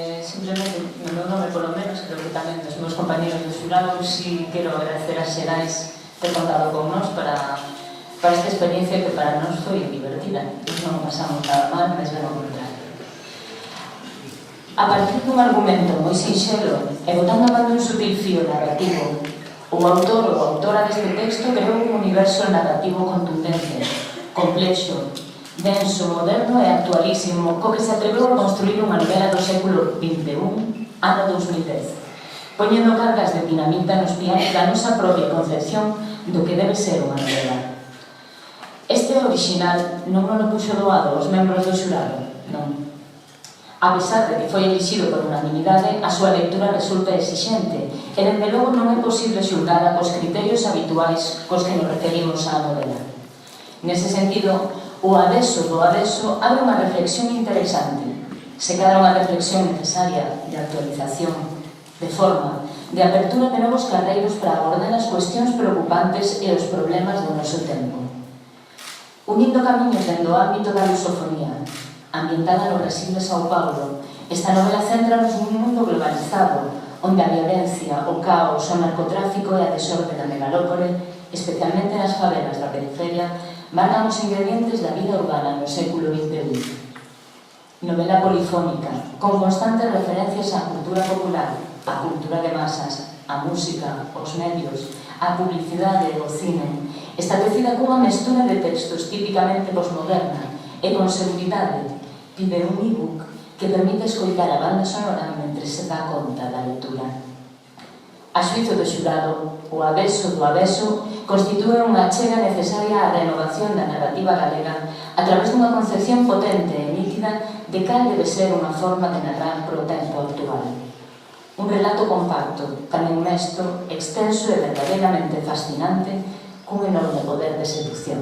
Simplemente, no meu nome polo menos, creo que tamén dos meus compañeros do xurado, si quero agradecer a Xerais ter contado con nós para esta experiencia que para nós foi divertida. Non pasamos nada mal, mas ben ao contrario. A partir dun argumento moi sinxelo e botando a man dun sutil fío narrativo, o autor ou autora deste texto creou un universo narrativo contundente, complexo, denso, moderno e actualísimo, co que se atreveu a construir unha novela do século XXI, ano 2010, poñendo cargas de dinamita nos pianos da nosa propia concepción do que debe ser unha novela. Este original non o puxo doado aos membros do xurado, non. A pesar de que foi elixido por unanimidade, a súa lectura resulta exixente e, dende logo, non é posible xulgala cos criterios habituais cos que nos referimos á novela. Nese sentido, o adeso do adeso abre unha reflexión interesante, se cadra unha reflexión necesaria de actualización, de forma, de apertura de novos carreiros para abordar as cuestións preocupantes e os problemas do noso tempo. Unindo camiños dentro do ámbito da lusofonía, ambientada no Brasil de São Paulo, esta novela céntranos nun mundo globalizado, onde a violencia, o caos, o narcotráfico e a desorde da megalópole, especialmente nas favelas da periferia, marcan os ingredientes da vida urbana no século XXI. Novela polifónica, con constantes referencias á cultura popular, á cultura de masas, á música, aos medios, á publicidade e ao cine, establecida cunha mestura de textos típicamente posmoderna e con seguridade, pide un e-book que permite escoitar a banda sonora mentre se dá conta da lectura. A xuizo do xurado, o aveso do aveso constitúe unha achega necesaria á renovación da narrativa galega a través dunha concepción potente e nítida de cal debe ser unha forma de narrar pro tempo actual. Un relato compacto, tamén mesto, extenso e verdadeiramente fascinante, cun enorme poder de seducción.